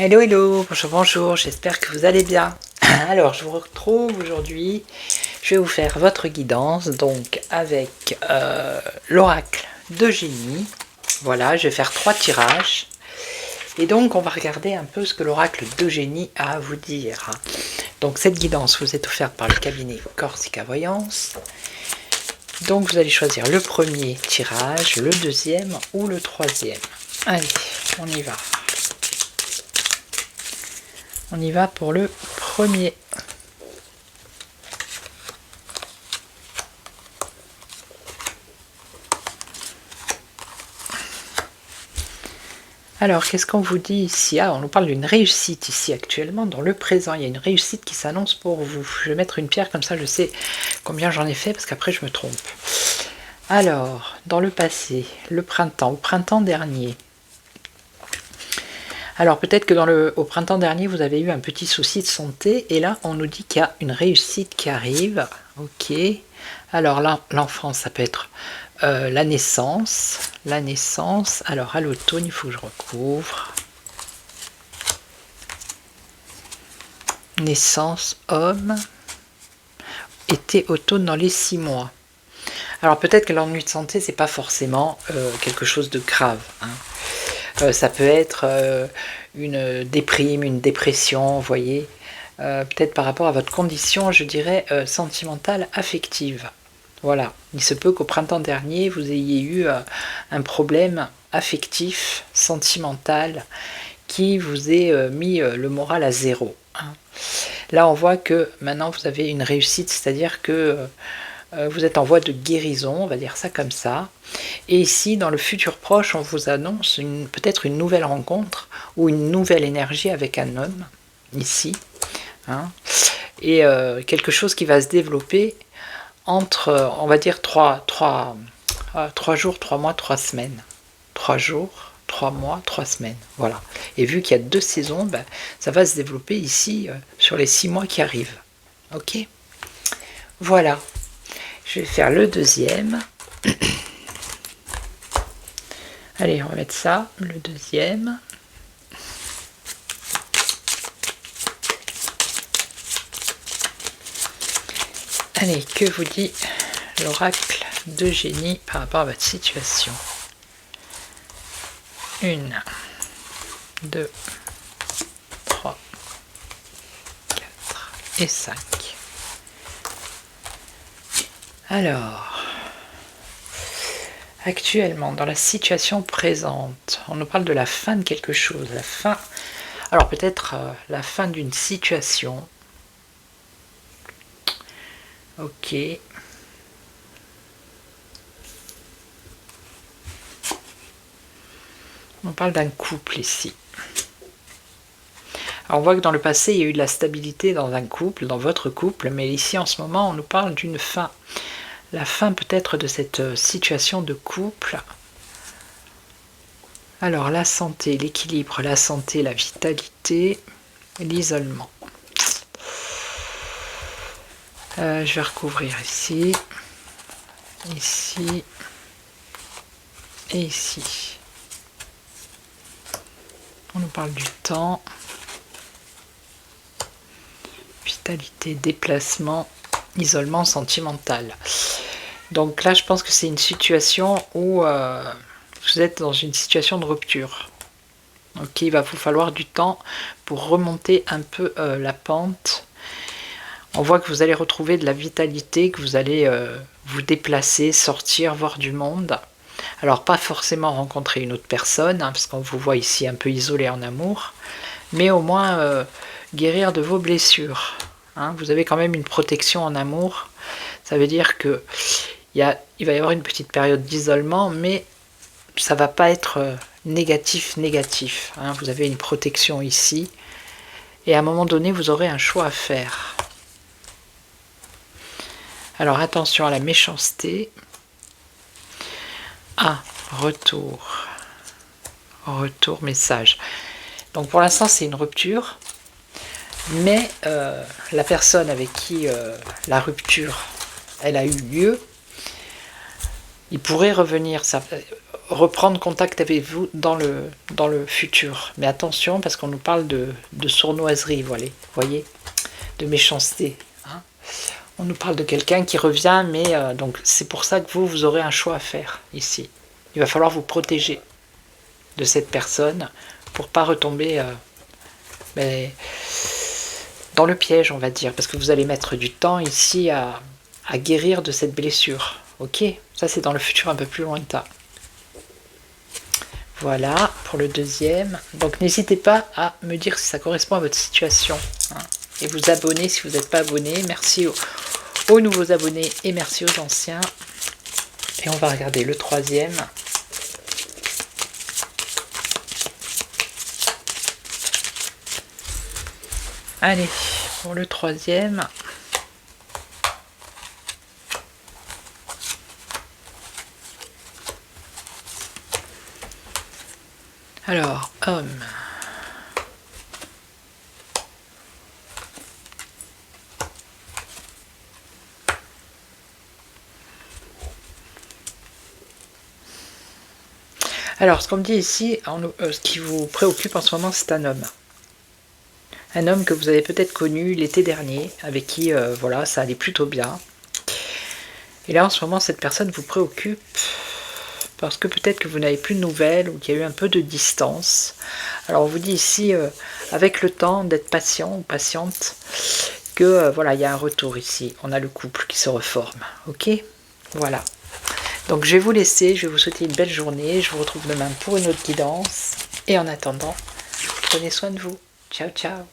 Hello, hello, bonjour, bonjour, j'espère que vous allez bien. Alors, je vous retrouve aujourd'hui, je vais vous faire votre guidance, donc avec l'oracle de génie. Voilà, je vais faire 3 tirages. Et donc, on va regarder un peu ce que l'oracle de génie a à vous dire. Donc, cette guidance vous est offerte par le cabinet Corsica Voyance. Donc, vous allez choisir le premier tirage, le deuxième ou le troisième. Allez, on y va. On y va pour le premier. Alors, qu'est-ce qu'on vous dit ici? On nous parle d'une réussite ici actuellement, dans le présent. Il y a une réussite qui s'annonce pour vous. Je vais mettre une pierre, comme ça je sais combien j'en ai fait, parce qu'après je me trompe. Alors, dans le passé, le printemps, au printemps dernier. Alors, peut-être que au printemps dernier, vous avez eu un petit souci de santé, et là, on nous dit qu'il y a une réussite qui arrive. Ok. Alors là, l'enfance, ça peut être la naissance. La naissance. Alors, à l'automne, il faut que je recouvre. Naissance, homme. Été, automne dans les 6 mois. Alors, peut-être que l'ennui de santé, c'est pas forcément quelque chose de grave. Ça peut être une déprime, une dépression, vous voyez. Peut-être par rapport à votre condition, je dirais, sentimentale, affective. Voilà, il se peut qu'au printemps dernier, vous ayez eu un problème affectif, sentimental, qui vous ait mis le moral à zéro. Là, on voit que maintenant, vous avez une réussite, c'est-à-dire que vous êtes en voie de guérison, on va dire ça comme ça. Et ici, dans le futur proche, on vous annonce peut-être une nouvelle rencontre ou une nouvelle énergie avec un homme, ici. Et quelque chose qui va se développer entre, on va dire, 3 jours, 3 mois, 3 semaines. 3 jours, 3 mois, 3 semaines. Voilà. Et vu qu'il y a 2 saisons, ça va se développer ici sur les 6 mois qui arrivent. Ok? Voilà. Je vais faire le deuxième. Allez, on va mettre ça, le deuxième. Allez, que vous dit l'oracle de génie par rapport à votre situation? 1, 2, 3, 4 et 5. Alors, actuellement, dans la situation présente, on nous parle de la fin de quelque chose, la fin. Alors peut-être la fin d'une situation. Ok. On parle d'un couple ici. Alors on voit que dans le passé, il y a eu de la stabilité dans un couple, dans votre couple, mais ici en ce moment, on nous parle d'une fin. La fin peut-être de cette situation de couple. Alors la santé, l'équilibre, la santé, la vitalité, l'isolement. Je vais recouvrir ici, ici et ici. On nous parle du temps, vitalité, déplacement, isolement sentimental. Donc là, je pense que c'est une situation où vous êtes dans une situation de rupture. Ok, il va vous falloir du temps pour remonter un peu la pente. On voit que vous allez retrouver de la vitalité, que vous allez vous déplacer, sortir, voir du monde. Alors pas forcément rencontrer une autre personne, parce qu'on vous voit ici un peu isolé en amour, mais au moins guérir de vos blessures. Vous avez quand même une protection en amour. Ça veut dire que il va y avoir une petite période d'isolement, mais ça ne va pas être négatif. Vous avez une protection ici, et à un moment donné, vous aurez un choix à faire. Alors attention à la méchanceté. Retour message. Donc pour l'instant, c'est une rupture, mais la personne avec qui la rupture elle a eu lieu, il pourrait revenir. reprendre contact avec vous dans le futur. Mais attention, parce qu'on nous parle de sournoiserie, voilà, voyez, de méchanceté. Hein. On nous parle de quelqu'un qui revient, mais donc c'est pour ça que vous aurez un choix à faire ici. Il va falloir vous protéger de cette personne pour pas retomber dans le piège, on va dire, parce que vous allez mettre du temps ici à guérir de cette blessure. Ok, ça c'est dans le futur un peu plus lointain. Voilà pour le deuxième. Donc n'hésitez pas à me dire si ça correspond à votre situation. Hein, et vous abonner si vous n'êtes pas abonné. Merci aux nouveaux abonnés et merci aux anciens. Et on va regarder le troisième. Allez, pour le troisième. Alors, homme. Alors, ce qu'on me dit ici, ce qui vous préoccupe en ce moment, c'est un homme. Un homme que vous avez peut-être connu l'été dernier, avec qui, voilà, ça allait plutôt bien. Et là, en ce moment, cette personne vous préoccupe parce que peut-être que vous n'avez plus de nouvelles ou qu'il y a eu un peu de distance. Alors, on vous dit ici, avec le temps, d'être patient ou patiente, que, voilà, il y a un retour ici. On a le couple qui se reforme, ok? Voilà. Donc, je vais vous laisser, je vais vous souhaiter une belle journée. Je vous retrouve demain pour une autre guidance. Et en attendant, prenez soin de vous. Ciao, ciao.